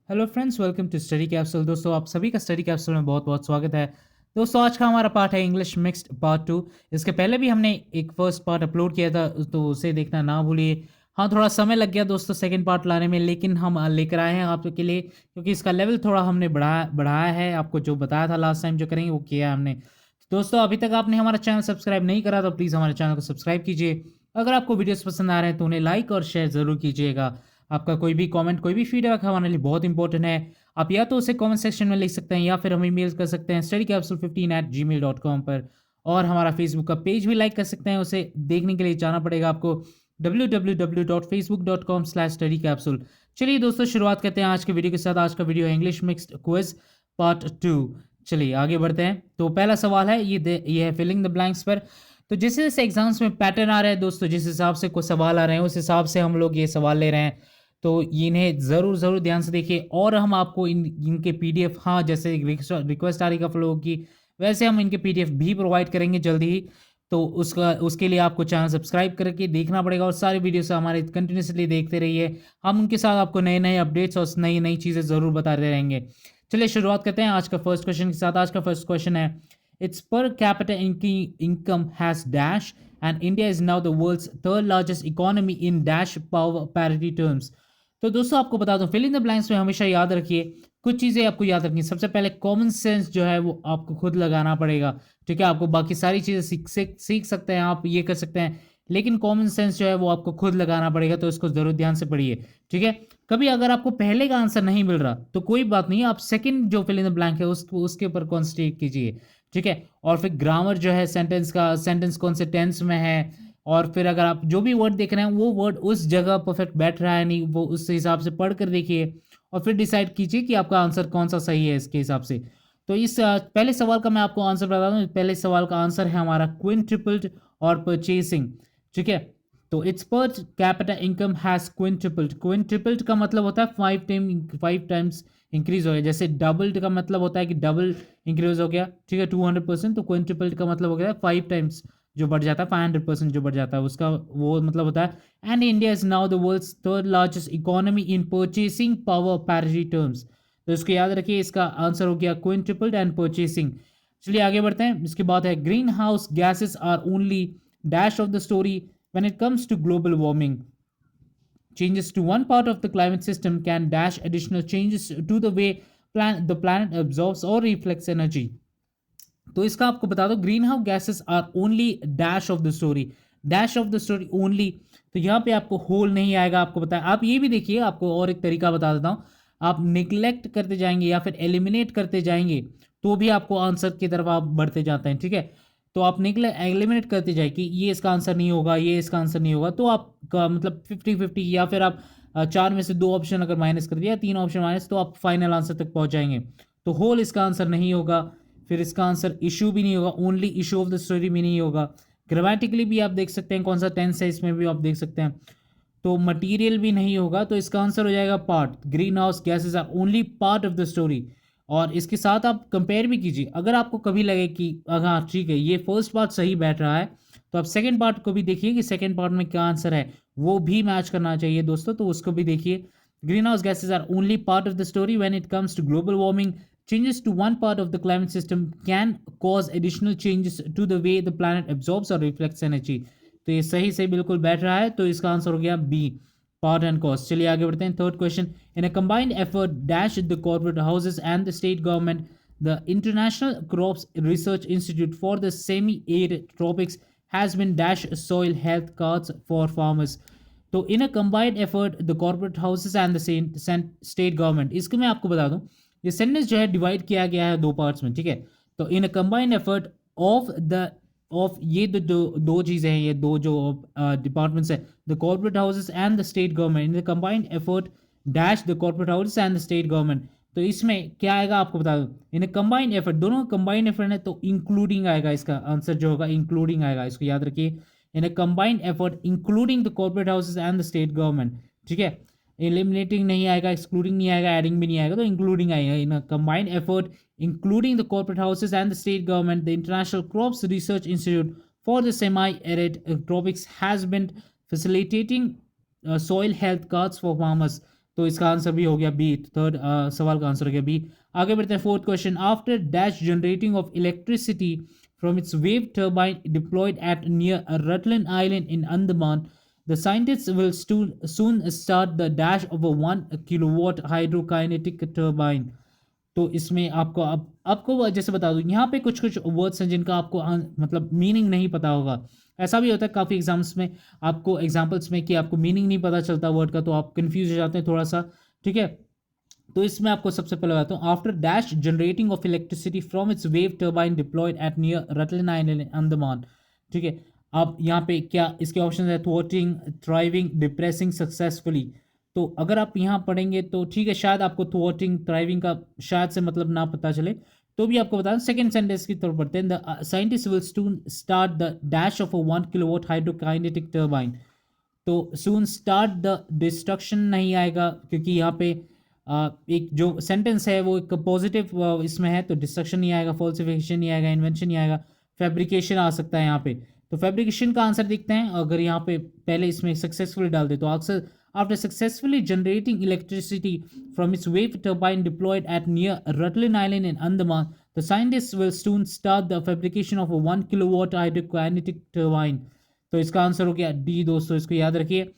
Hello friends, welcome to study capsule. दोस्तों, आप सभी का स्टडी कैप्सूल में बहुत बहुत स्वागत है। दोस्तों, आज का हमारा पार्ट है इंग्लिश मिक्स्ड पार्ट 2। इसके पहले भी हमने एक फर्स्ट पार्ट अपलोड किया था, तो उसे देखना ना भूलिए। हाँ, थोड़ा समय लग गया दोस्तों सेकंड पार्ट लाने में, लेकिन हम लेकर आए हैं आपके लिए, क्योंकि इसका लेवल थोड़ा हमने बढ़ाया है। आपको जो बताया था लास्ट टाइम जो करेंगे वो किया है हमने। दोस्तों, अभी तक आपने हमारा चैनल सब्सक्राइब नहीं करा तो प्लीज़ हमारे चैनल को सब्सक्राइब कीजिए। अगर आपको वीडियोस पसंद आ रहे हैं तो उन्हें लाइक और शेयर ज़रूर कीजिएगा। आपका कोई भी कमेंट, कोई भी फीडबैक हमारे लिए बहुत इंपॉर्टेंट है। आप या तो उसे कमेंट सेक्शन में लिख सकते हैं या फिर हमें मेल कर सकते हैं studycapsule15@gmail.com पर। और हमारा फेसबुक का पेज भी लाइक कर सकते हैं। उसे देखने के लिए जाना पड़ेगा आपको www.facebook.com/studycapsule। चलिए दोस्तों, शुरुआत करते हैं आज के वीडियो के साथ। आज का वीडियो है इंग्लिश मिक्स्ड क्विज पार्ट 2। चलिए आगे बढ़ते हैं। तो पहला सवाल है, ये है फिलिंग द ब्लैंक्स पर। तो जैसे जैसे एग्जाम्स में पैटर्न आ रहे हैं दोस्तों, जिस हिसाब से कोई सवाल आ रहे हैं उस हिसाब से हम लोग ये सवाल ले रहे हैं। तो इन्हें ज़रूर ध्यान से देखिए। और हम आपको इनके पीडीएफ, हाँ, जैसे रिक्वेस्ट आ रही का लोगों की, वैसे हम इनके पीडीएफ भी प्रोवाइड करेंगे जल्दी ही। तो उसके लिए आपको चैनल सब्सक्राइब करके देखना पड़ेगा और सारे वीडियोस हमारे कंटिन्यूसली देखते रहिए। हम उनके साथ आपको नए नए अपडेट्स और नई नई चीज़ें ज़रूर बताते रहेंगे। चलिए शुरुआत करते हैं आज का फर्स्ट क्वेश्चन के साथ। आज का फर्स्ट क्वेश्चन है, it's per capita income has dash and India is now the world's third largest economy in dash power parity terms। तो दोस्तों, आपको बता दूं, फिल इन द ब्लैंक्स में हमेशा याद रखिए, कुछ चीज़ें आपको याद रखनी। सबसे पहले कॉमन सेंस जो है वो आपको खुद लगाना पड़ेगा। ठीक है, आपको बाकी सारी चीज़ें सीख सकते हैं, आप ये कर सकते हैं, लेकिन कॉमन सेंस जो है वो आपको खुद लगाना पड़ेगा। तो इसको ज़रूर ध्यान से पढ़िए। ठीक है, कभी अगर आपको पहले का आंसर नहीं मिल रहा तो कोई बात नहीं, आप सेकंड जो फिल इन द ब्लैंक है उसके ऊपर कॉन्सेंट्रेट कीजिए। ठीक है, और फिर ग्रामर जो है, सेंटेंस कौन से टेंस में है, और फिर अगर आप जो भी वर्ड देख रहे हैं वो वर्ड उस जगह परफेक्ट बैठ रहा है नहीं, वो उस हिसाब से पढ़ कर देखिए और फिर डिसाइड कीजिए कि आपका आंसर कौन सा सही है इसके हिसाब से। तो इस पहले सवाल का मैं आपको आंसर बता दूं। पहले सवाल का आंसर है हमारा क्विंट्रिपल्ड और परचेसिंग। ठीक है, तो it's per capita income has quintupled. Quintupled का मतलब होता है 5 टाइम्स इंक्रीज हो गया। जैसे डबल्ड का मतलब होता है कि डबल इंक्रीज हो गया। ठीक है, 200%। तो क्विंट्रिपल्ड का मतलब हो गया 5 टाइम्स जो बढ़ जाता है, 500% जो बढ़ जाता है, उसका वो मतलब होता है। And India is now the world's third largest economy in purchasing power parity terms. तो इसको याद रखिए, इसका आंसर हो गया क्विंट्रिपल्ड एंड परचेसिंग। चलिए आगे बढ़ते हैं। इसके बाद है, greenhouse gases are only dash of the story when it comes to global warming. Changes to one part of the climate system can dash additional changes to the way the planet absorbs or reflects energy। तो इसका आपको बता दो, greenhouse gases are only dash of the story. Dash of the story only, तो यहाँ पे आपको whole नहीं आएगा। आपको बताया, आप ये भी देखिए, आपको और एक तरीका बता देता हूँ। आप निग्लेक्ट करते जाएंगे या फिर एलिमिनेट करते जाएंगे तो भी आपको आंसर की तरफ आप बढ़ते जाते हैं। ठीक है, तो आप एलिमिनेट करते जाए कि ये इसका आंसर नहीं होगा, ये इसका आंसर नहीं होगा, तो आपका मतलब 50-50, या फिर आप चार में से दो ऑप्शन अगर माइनस कर दिया, तीन ऑप्शन माइनस, तो आप फाइनल आंसर तक पहुंच जाएंगे। तो होल इसका आंसर नहीं होगा। फिर इसका आंसर इशू भी नहीं होगा, only issue of the story भी नहीं होगा। ग्रामेटिकली भी आप देख सकते हैं कौन सा टेंस है, इसमें भी आप देख सकते हैं। तो मटेरियल भी नहीं होगा। तो इसका आंसर हो जाएगा part. Greenhouse gases are only part of the story. और इसके साथ आप कंपेयर भी कीजिए। अगर आपको कभी लगे कि हाँ ठीक है, ये फर्स्ट पार्ट सही बैठ रहा है, तो आप सेकंड पार्ट को भी देखिए कि सेकंड पार्ट में क्या आंसर है, वो भी मैच करना चाहिए दोस्तों, तो उसको भी देखिए। Greenhouse gases are only part of the story when it comes to global warming. Changes to one part of the climate system can cause additional changes to the way the planet absorbs or reflects energy। तो ये सही से बिल्कुल बैठ रहा है, तो इसका आंसर हो गया बी, पार्ट एंड कॉस्ट। चलिए आगे बढ़ते हैं। Third question, in a combined effort dash the corporate houses and the state government, the international crops research institute for the semi arid tropics has been dash soil health cards for farmers. तो in a combined effort the corporate houses and the state government, इसको मैं आपको बता दूं, ये sentence जो है divide किया गया है दो पार्ट्स में। ठीक है, तो in a combined effort of ये दो चीज़ें हैं, ये दो जो डिपार्टमेंट्स है, the corporate houses and the state government, in the combined effort dash the corporate houses and the state government. तो इसमें क्या आएगा आपको बता दो, इन अ कंबाइंड एफर्ट, दोनों कंबाइंड एफर्ट है तो इंक्लूडिंग आएगा, इसका आंसर जो होगा इंक्लूडिंग आएगा, इसको याद रखिए। In a combined effort including the corporate houses and the state government. ठीक है, एलिमिनेटिंग नहीं आएगा, एक्सक्लूडिंग नहीं आएगा, एडिंग भी नहीं आएगा, तो इंक्लूडिंग आएगा। In a combined effort including the corporate houses and the state government, the international crops research institute for the semi arid tropics has been facilitating soil health cards for farmers. तो इसका answer भी हो गया B, third सवाल का answer हो गया B. आगे बढ़ते हैं fourth question. After dash generating of electricity from its wave turbine deployed at near Rutland island in Andaman, the scientists will soon start the dash of a 1 kilowatt hydrokinetic turbine। तो इसमें आपको अब आपको जैसे बता दूं, यहाँ पे कुछ कुछ वर्ड्स हैं जिनका आपको मतलब मीनिंग नहीं पता होगा। ऐसा भी होता है काफ़ी एग्जाम्स में, आपको एग्जाम्पल्स में कि आपको मीनिंग नहीं पता चलता वर्ड का, तो आप कंफ्यूज हो जाते हैं थोड़ा सा, ठीक है। तो इसमें आपको सबसे पहले बताता हूँ, after dash generating of electricity from its wave turbine deployed at near Rutland island Andaman, ठीक है। अब यहाँ पे क्या इसके ऑप्शन है, थ्वार्टिंग, थ्राइविंग, डिप्रेसिंग, सक्सेसफुली। तो अगर आप यहाँ पढ़ेंगे तो ठीक है, शायद आपको थ्वार्टिंग, थ्राइविंग का शायद से मतलब ना पता चले, तो भी आपको बता दें सेकंड सेंटेंस की तरफ पढ़ते हैं, the scientist will soon start the dash of a 1 kilowatt hydrokinetic turbine. तो सून स्टार्ट द डिस्ट्रक्शन नहीं आएगा, क्योंकि यहाँ पे एक जो सेंटेंस है वो एक पॉजिटिव इसमें है, तो डिस्ट्रक्शन नहीं आएगा, फॉल्सिफिकेशन नहीं आएगा, इन्वेंशन नहीं आएगा, फैब्रिकेशन आ सकता है यहाँ पे। तो फैब्रिकेशन का आंसर देखते हैं, अगर यहाँ पे पहले इसमें सक्सेसफुली डाल दे तो अक्सर after successfully generating electricity from its wave turbine deployed at near Rutland island in Andaman, the scientist will soon start the fabrication of a 1 kilowatt hydrokinetic turbine. तो इसका आंसर हो गया डी दोस्तों, इसको याद रखिए।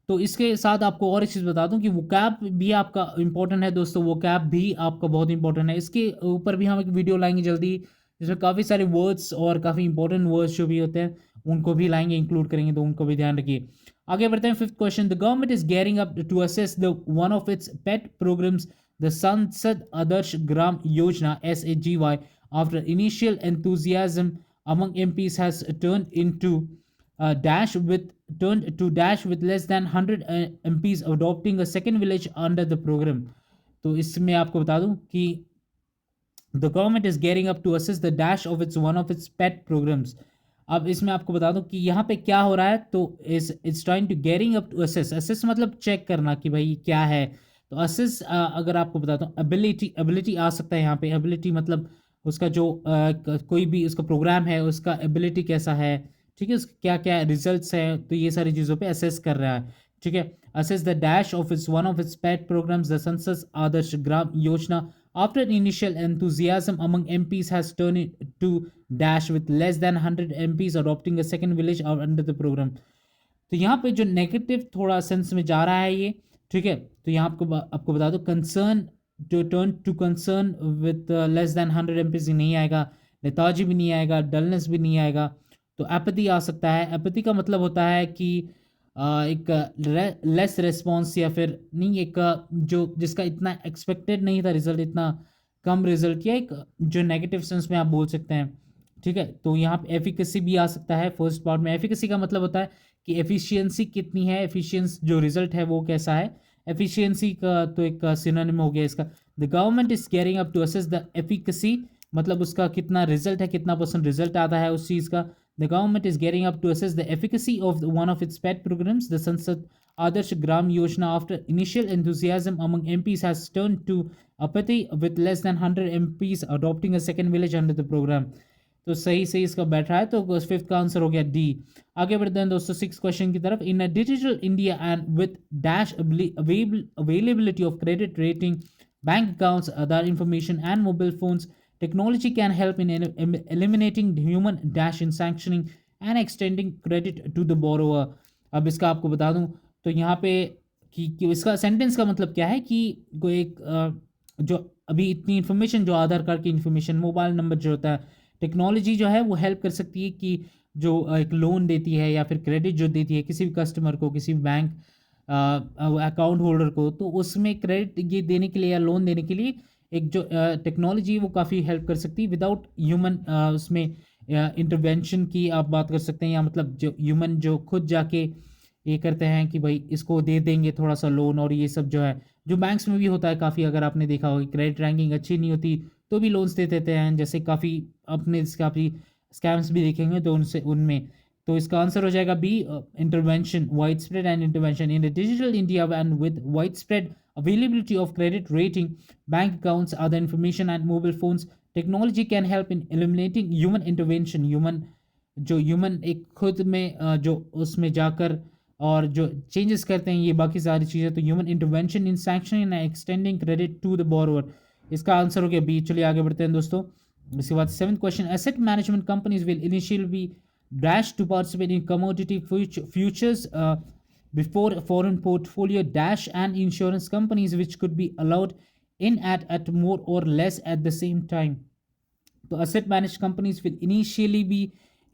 तो इसके साथ आपको और एक चीज़ बता दूं कि वो कैप भी आपका इंपॉर्टेंट है दोस्तों, वो कैप भी आपका बहुत इंपॉर्टेंट है। इसके ऊपर भी हम एक वीडियो लाएंगे जल्दी, जिसमें काफ़ी सारे वर्ड्स और काफ़ी इंपॉर्टेंट वर्ड्स जो भी होते हैं उनको भी लाएंगे, इंक्लूड करेंगे, तो उनको भी ध्यान रखिए। आगे बढ़ते हैं fifth question. The government is gearing up to assess the one of its pet programmes, the Sansad Adarsh Gram Yojana SAGY, after initial enthusiasm among MPs has dash with turned to dash with less than 100 MPs adopting a second village under the program। तो इसमें आपको बता दूं कि the government is gearing up to assist the dash of its one of its pet programs। अब इसमें आपको बता दूं कि यहाँ पे क्या हो रहा है, तो it's trying to gearing up to assess, assess मतलब चेक करना कि भाई क्या है। तो असेस अगर आपको बताता हूँ, एबिलिटी आ सकता है यहाँ पे, एबिलिटी मतलब उसका जो कोई भी उसका प्रोग्राम है उसका एबिलिटी कैसा है, ठीक है, उसके क्या क्या रिजल्ट्स हैं, तो ये सारी चीज़ों पे असेस कर रहा है, ठीक है। Assess the dash of its one of its pet programmes the Sansad Adarsh Gram योजना after initial enthusiasm among MPs has turned to dash with less than 100 MPs adopting a second village under the program। तो यहाँ पे जो negative थोड़ा sense में जा रहा है ये, ठीक है। तो यहाँ आपको बता दो, कंसर्न जो turn to concern with less than 100 MPs नहीं आएगा, लेथार्जी भी नहीं आएगा, डलनेस भी नहीं आएगा, तो एपैथी आ सकता है। एपैथी का मतलब होता है कि एक लेस रिस्पॉन्स, या फिर नहीं, एक जो जिसका इतना एक्सपेक्टेड नहीं था रिजल्ट, इतना कम रिजल्ट, या एक जो नेगेटिव सेंस में आप बोल सकते हैं, ठीक है। तो यहाँ पे एफिकेसी भी आ सकता है फर्स्ट पार्ट में। एफिकेसी का मतलब होता है कि एफिशिएंसी कितनी है, एफिशिएंस जो रिजल्ट है वो कैसा है। एफिशिएंसी का तो एक सिनोनिम हो गया इसका। The government is caring up to assess the efficacy, मतलब उसका कितना रिजल्ट है, कितना परसेंट रिजल्ट आता है उस चीज़ का। The government is gearing up to assess the efficacy of one of its pet programs, the Sansad Adarsh Gram Yojana, after initial enthusiasm among MPs has turned to apathy with less than 100 MPs adopting a second village under the program। तो सही सही इसका बैठ रहा है, तो fifth का answer हो गया डी। आगे बढ़ते हैं दोस्तों सिक्स क्वेश्चन की तरफ। In a digital India and with dash availability of credit rating, bank accounts, Aadhaar information and mobile phones, technology can help in eliminating human dash in sanctioning and extending credit to the borrower। अब इसका आपको बता दूं तो यहाँ पे कि इसका सेंटेंस का मतलब क्या है कि कोई एक जो अभी इतनी इन्फॉर्मेशन, जो आधार कार्ड की इन्फॉर्मेशन, मोबाइल नंबर जो होता है, टेक्नोलॉजी जो है वो हेल्प कर सकती है कि जो एक लोन देती है या फिर क्रेडिट जो देती है किसी भी कस्टमर को, किसी भी बैंक अकाउंट होल्डर को, तो उसमें क्रेडिट ये देने के लिए या लोन देने के लिए एक जो टेक्नोलॉजी वो काफ़ी हेल्प कर सकती है विदाउट ह्यूमन उसमें इंटरवेंशन की आप बात कर सकते हैं, या मतलब जो ह्यूमन जो खुद जाके ये करते हैं कि भाई इसको दे देंगे थोड़ा सा लोन, और ये सब जो है जो बैंक्स में भी होता है काफ़ी, अगर आपने देखा होगा क्रेडिट रैंकिंग अच्छी नहीं होती तो भी लोन्स दे देते हैं, जैसे काफ़ी अपने काफ़ी स्कैम्स भी देखेंगे तो उनसे उनमें। तो इसका आंसर हो जाएगा B, intervention, widespread and intervention in digital India and with widespread availability of credit rating, bank accounts, other information and mobile phones, technology can help in eliminating human intervention। Human जो human एक खुद में जो उसमें जाकर और जो changes करते हैं ये बाकी सारी चीज़ें, तो human intervention in sanctioning and extending credit to the borrower, इसका आंसर हो गया बी। चलिए आगे बढ़ते हैं दोस्तों। इसके बाद 7th question, asset management companies will initially be dash to participate in commodity futures before foreign portfolio dash and insurance companies which could be allowed in at more or less at the same time। तो asset manage companies will initially भी,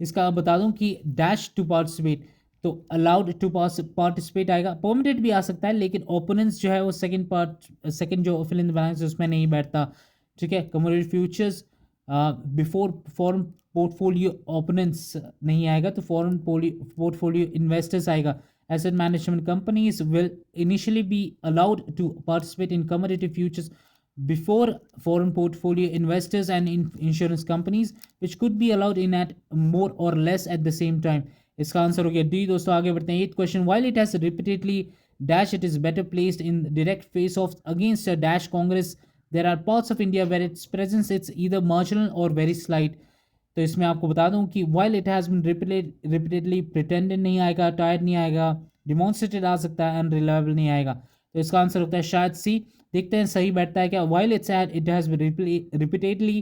इसका बता दूं कि dash to participate, तो allowed to participate आएगा, permitted भी आ सकता है, लेकिन ओपोनेंट्स जो है वो सेकंड जो फिल इन द ब्लैंक्स उसमें नहीं बैठता। ठीक है, commodity futures before foreign portfolio opponents नहीं आएगा, तो फॉरेन पोर्टफोलियो इन्वेस्टर्स आएगा। Asset management companies will initially be allowed to participate in commodity futures before foreign portfolio investors and insurance companies which could be allowed in at more or less at the same time। इसका answer हो गया D दोस्तों। आगे बढ़ते हैं। 8th question, while it has repeatedly dash it is better placed in direct face off against a dash Congress, there are parts of India where its presence it's either marginal or very slight। तो इसमें आपको बता दूं कि while it has been repeatedly pretended नहीं आएगा, tired नहीं आएगा, demonstrated आ सकता है, unreliable नहीं आएगा। तो इसका आंसर होता है शायद सी। देखते हैं सही बैठता है क्या। while it's at it has been repeatedly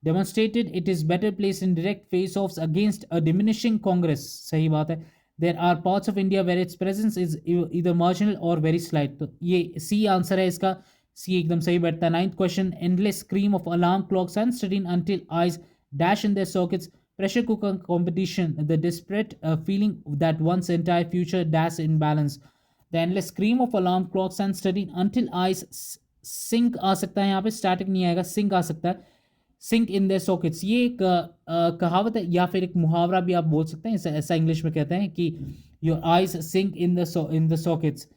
demonstrated it is better placed in direct face offs against a diminishing Congress, सही बात है। there are parts of India where its presence is either marginal or very slight, तो ये C answer है इसका, सी एकदम सही बैठता है। 9th question, endless scream of alarm clocks and studying until eyes dash in their sockets, pressure cooker competition, the desperate feeling that one's entire future dash in balance। The endless scream of alarm clocks and studying until eyes sink आ सकता है, यहाँ पे static नहीं आएगा, sink आ सकता है, sink in their sockets. ये एक कहावत है या फिर एक मुहावरा भी आप बोल सकते हैं, ऐसा इंग्लिश में कहते हैं कि your eyes sink in the sockets.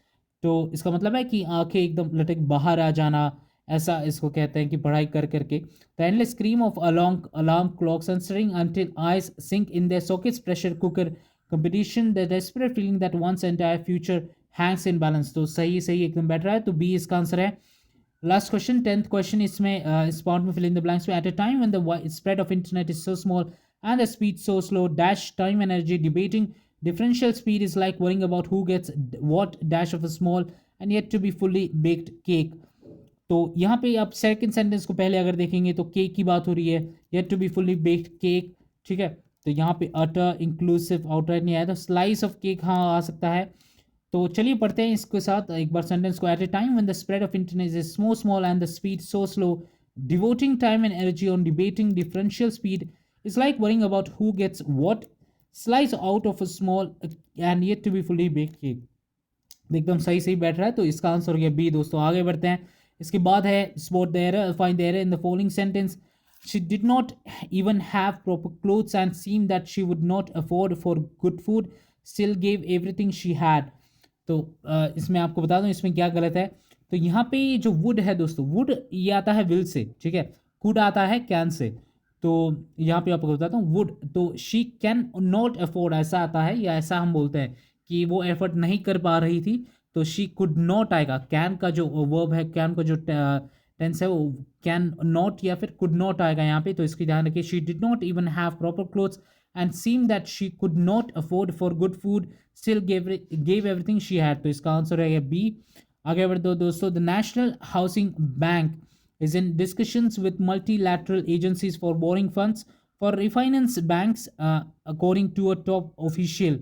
तो इसका मतलब है कि आंखें एकदम लटक बाहर आ जाना, ऐसा इसको कहते हैं कि पढ़ाई कर करके। The endless scream of alarm clocks and staring until eyes sink in their sockets, pressure cooker competition, the desperate feeling that once entire future hangs in balance. तो सही सही एकदम बैठ रहा है, तो बी इसका आंसर है। लास्ट क्वेश्चन 10th क्वेश्चन, इसमें इस पार्ट में फिल इन द ब्लैंक्स में, eight a time when the spread of internet is so small and the speed so slow dash time energy debating differential speed is like worrying about who gets what dash of a small and yet to be fully baked cake। तो यहाँ पे आप second sentence को पहले अगर देखेंगे तो cake की बात हो रही है, yet to be fully baked cake. ठीक है, तो यहाँ पे अटर इंक्लूसिव आउटराइट नहीं आया, तो स्लाइस ऑफ केक हाँ आ सकता है। तो चलिए पढ़ते हैं इसके साथ एक बार सेंटेंस को। At a time when the spread of internet is so small and the speed so slow devoting time and energy on debating differential speed is like worrying about who gets what slice out of a small and yet to be fully baked cake. एकदम सही सही बैठ रहा है, तो इसका answer हो गया बी दोस्तों। आगे बढ़ते हैं। इसके बाद है spot the error, find the error in the following sentence. She did not even have proper clothes and seemed that she would not afford for good food, still gave everything she had। तो इसमें आपको बता दूं इसमें क्या गलत है। तो यहाँ पे जो वुड है दोस्तों, वुड ये आता है विल से, ठीक है, कुड आता है कैन से। तो यहाँ पे आपको बताता हूँ वुड, तो शी कैन नॉट अफोर्ड ऐसा आता है, या ऐसा हम बोलते हैं कि वो एफर्ट नहीं कर पा रही थी, तो शी कुड नॉट आएगा। कैन का जो वर्ब है, कैन का जो टेंस है वो कैन नॉट या फिर कुड नॉट आएगा यहाँ पे, तो इसकी ध्यान रखिए। She did not even have proper clothes and seem that she could not afford for good food, still gave everything she had. तो इसका आंसर है बी। आगे बढ़ दो दोस्तों। The National Housing bank is in discussions with multilateral agencies for borrowing funds for refinance banks, according to a top official।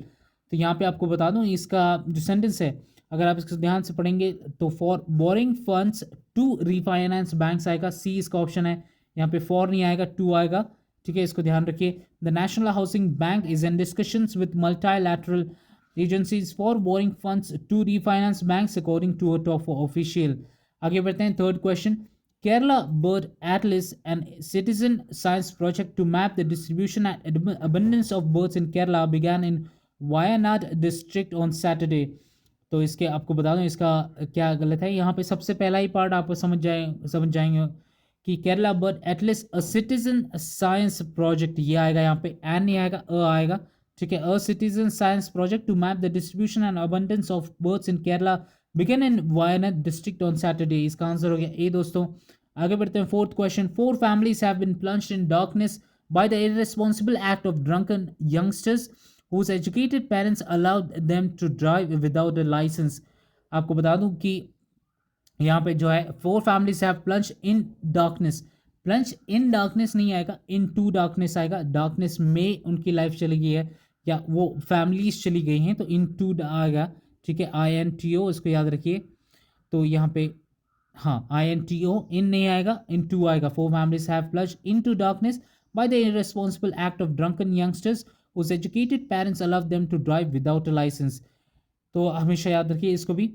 तो यहाँ पे आपको बता दूं इसका जो सेंटेंस है, अगर आप इसको ध्यान से पढ़ेंगे तो for borrowing funds to refinance banks आएगा, सी इसका ऑप्शन है। यहाँ पे फॉर नहीं आएगा, टू आएगा। ठीक है, इसको ध्यान रखिए। The National Housing Bank is in discussions with multilateral agencies for borrowing funds to refinance banks according to a top official. आगे बढ़ते हैं। Third question, Kerala Bird Atlas and citizen science project to map the distribution and abundance of birds in Kerala began in Wayanad district on Saturday। तो इसके आपको बता दूं इसका क्या गलत है। यहाँ पे सबसे पहला ही पार्ट आप समझ जाएंगे कि केरला बर्ड एटलिस अ सिटीजन साइंस प्रोजेक्ट, ये आएगा यहाँ पे, एन नहीं आएगा, अ आएगा। ठीक है, a citizen science project to map the distribution and abundance of birds in Kerala began in Wayanad district on Saturday. इसका आंसर हो गया ए दोस्तों। आगे बढ़ते हैं। Fourth question, 4 families have been plunged in darkness by the irresponsible act of drunken youngsters whose educated parents allowed them to drive without a license। आपको बता दूं कि यहाँ पे जो है 4 families have plunged in darkness। Plunge in darkness नहीं आएगा, इन टू डार्कनेस आएगा। डार्कनेस में उनकी लाइफ चली गई है या वो फैमिलीज चली गई हैं, तो इन टू आएगा। ठीक है, INTO इसको याद रखिए। तो यहाँ पे हाँ INTO, इन नहीं आएगा, इन टू आएगा। 4 families have plunged into darkness by the irresponsible act of drunken youngsters whose educated parents allowed them to drive without a license। तो हमेशा याद रखिए इसको भी।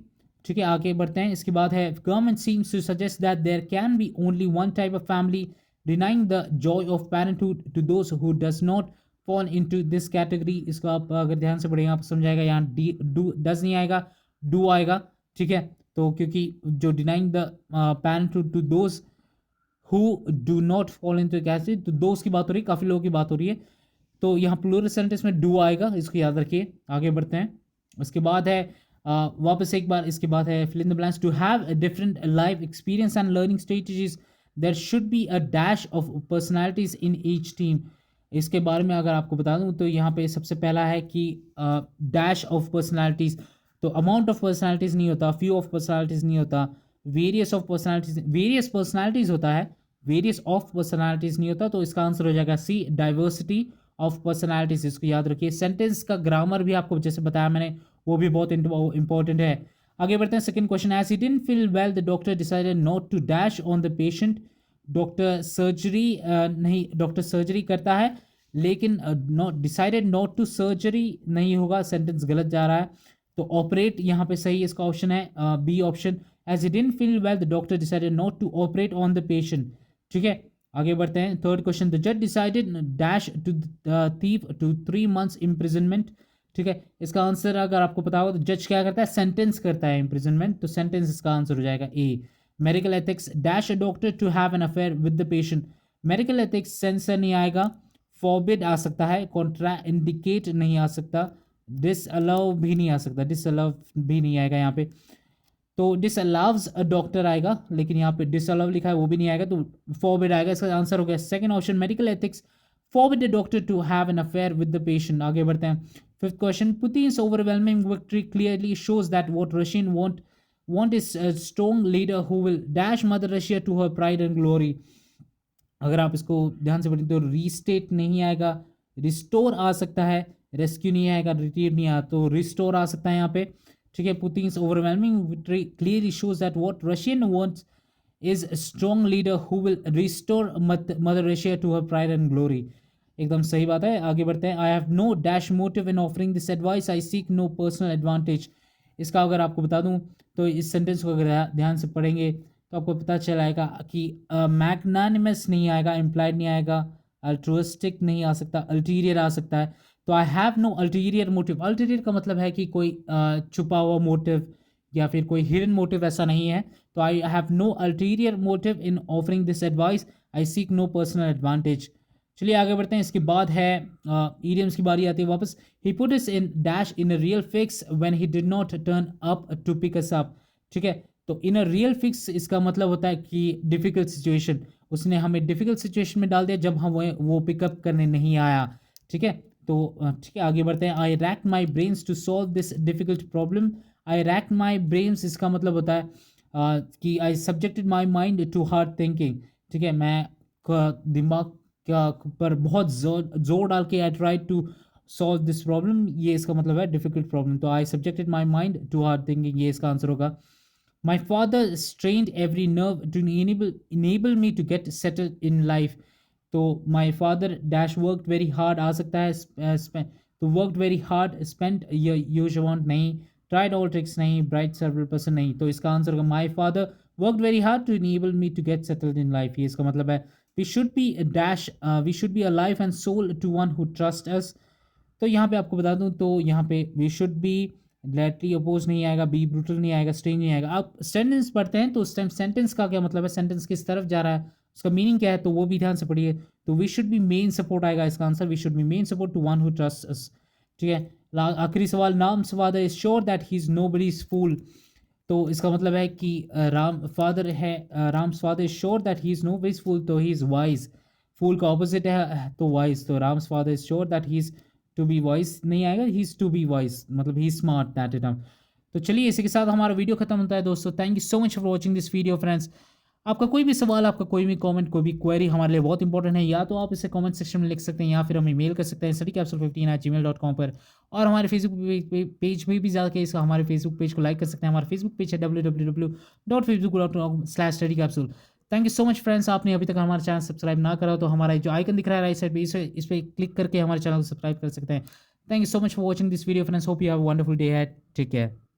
ठीक है, आगे बढ़ते हैं। इसके बाद है government seems to suggest that there can be only one type of family denying the joy of parenthood to those who does not fall into this category. इसको आप अगर ध्यान से पढ़ेंगे आप समझाएगा। यहाँ डी डू डज नहीं आएगा, डू आएगा। ठीक है, तो क्योंकि जो denying the parenthood to those who do not fall into category, तो दोस्त की बात हो रही है, काफ़ी लोगों की बात हो रही है। तो यहाँ प्लूरल सेंटेंस में डू आएगा, इसको याद रखिए। आगे बढ़ते हैं। उसके बाद है वापस एक बार इसके बाद है fill in the blanks. To have a different life experience and learning strategies there should be a dash of personalities in each team. इसके बारे में अगर आपको बता दूं तो यहाँ पे सबसे पहला है कि डैश ऑफ पर्सनालिटीज़। तो अमाउंट ऑफ पर्सनालिटीज़ नहीं होता, फ्यू ऑफ पर्सनालिटीज़ नहीं होता, various of personalities, various personalities होता है, वेरियस ऑफ पर्सनालिटीज़ नहीं होता। तो इसका आंसर हो जाएगा सी, डाइवर्सिटी ऑफ पर्सनालिटीज़। इसको याद रखिए। सेंटेंस का ग्रामर भी आपको जैसे बताया मैंने, वो भी बहुत इंपॉर्टेंट है। आगे बढ़ते हैं। Second question, as he didn't feel well the doctor decided not to dash on the patient. Doctor surgery नहीं, डॉक्टर सर्जरी करता है लेकिन not decided not to surgery नहीं होगा, सेंटेंस गलत जा रहा है। तो ऑपरेट यहाँ पे सही इसका ऑप्शन है B option. As he didn't feel well the doctor decided not to operate on the patient. ठीक है, आगे बढ़ते हैं। थर्ड क्वेश्चन, द जज decided dash to thief to 3 months imprisonment. ठीक है, इसका आंसर अगर आपको पता हो तो जज क्या करता है, सेंटेंस करता है इम्प्रिजनमेंट। तो सेंटेंस इसका आंसर हो जाएगा A. Medical ethics dash a doctor to have an affair with the patient. Medical ethics censor नहीं आएगा, फॉरबिड आ सकता है, कॉन्ट्रा इंडिकेट नहीं आ सकता, डिसअलाउ भी नहीं आ सकता, डिसअलाउ भी नहीं आएगा यहाँ पे। तो डिसअलाव्स अ डॉक्टर आएगा, लेकिन यहाँ पे डिसअलाउ लिखा है वो भी नहीं आएगा, तो फॉरबिड आएगा। इसका आंसर हो गया second option, medical ethics forbid the doctor to have an affair with the patient। आगे बढ़ते हैं। Fifth question, Putin's overwhelming victory clearly shows that what Russian want is a strong leader who will dash Mother Russia to her pride and glory। अगर आप इसको ध्यान से पढ़ें तो रीस्टेट नहीं आएगा, रिस्टोर आ सकता है, रेस्क्यू नहीं आएगा, रिट्रीव नहीं आया, तो रिस्टोर आ सकता है यहाँ पे। ठीक है, Putin's overwhelming victory clearly shows that what Russian wants is a strong leader who will restore Mother Russia to her pride and glory। एकदम सही बात है। आगे बढ़ते हैं। I have no dash motive in offering this advice, I seek no personal advantage. इसका अगर आपको बता दूं तो इस सेंटेंस को अगर ध्यान से पढ़ेंगे तो आपको पता चलाएगा कि मैग्नानिमस नहीं आएगा, इम्प्लाइड नहीं आएगा, अल्ट्रुइस्टिक नहीं आ सकता, अल्टीरियर आ सकता है। तो I have no ulterior motive. Ulterior का मतलब है कि कोई छुपा हुआ मोटिव या फिर कोई हिडन मोटिव ऐसा नहीं है। तो I have no ulterior motive in offering this advice, I seek no personal advantage. चलिए आगे बढ़ते हैं। इसके बाद है ईडियम्स की बारी आती है वापस। He put us in dash in a real fix when he did not turn up to pick us up. ठीक है, तो इन अ रियल फिक्स इसका मतलब होता है कि डिफिकल्ट सिचुएशन, उसने हमें डिफिकल्ट सिचुएशन में डाल दिया जब हम वो पिकअप करने नहीं आया। ठीक है, तो ठीक है आगे बढ़ते हैं। I rack my brains to solve this difficult problem. I rack my brains इसका मतलब होता है कि I subjected my mind to hard thinking. ठीक है, मैं दिमाग पर बहुत जोर डाल के I try to solve this problem, ये इसका मतलब है डिफिकल्ट प्रॉब्लम। तो I subjected my mind to hard thinking, ये इसका आंसर होगा। My father strained every nerve to enable me to get settled in life. तो my father dash worked very hard आ सकता है, तो worked very hard, spent use want नहीं, tried all tricks नहीं, ब्राइट सेवरल पर्सन नहीं। तो इसका आंसर होगा my father worked very hard to enable me to get settled in life, ये इसका मतलब है। we should be a dash we should be a life and soul to one who trusts us। तो यहाँ पे आपको बता दूँ तो यहाँ पे we should be directly oppose नहीं आएगा, be brutal नहीं आएगा, strange नहीं आएगा। आप सेंटेंस पढ़ते हैं तो उस टाइम सेंटेंस का क्या मतलब है, सेंटेंस किस तरफ जा रहा है, उसका मीनिंग क्या है, तो वो भी ध्यान से पढ़िए। तो we should be main support आएगा इसका answer, we should be main support to one who trusts us। ठीक है, आखिरी सवाल, names father is sure that he is nobody's fool। तो इसका मतलब है कि राम फादर है, Ram's father is sure that he is nobody's fool, तो ही इज वाइज। फूल का ऑपोजिट है तो वाइज, तो Ram's father is sure that he is to be wise नहीं आएगा, he is to be wise, मतलब ही स्मार्ट दैट इट। तो चलिए इसी के साथ हमारा वीडियो खत्म होता है दोस्तों। Thank you so much for watching this video friends. आपका कोई भी सवाल, आपका कोई भी कमेंट, कोई भी क्वेरी हमारे लिए बहुत इंपॉर्टेंट है, या तो आप इसे कमेंट सेक्शन में लिख सकते हैं या फिर हमें मेल कर सकते हैं studycapsule15@gmail.com पर। और हमारे फेसबुक पेज में भी जाकर इसका हमारे फेसबुक पेज को लाइक कर सकते हैं। हमारा फेसबुक पेज है www.facebook.com/studycapsule। Thank you so much friends. आपने अभी तक हमारा चैनल सब्सक्राइब ना करा तो हमारा जो आइकन दिख रहा है राइट साइड पे, इस पर क्लिक करके हमारे चैनल को सब्सक्राइब कर सकते हैं। Thank you so much for watching this video friends. Hope you have a wonderful day ahead. Take care.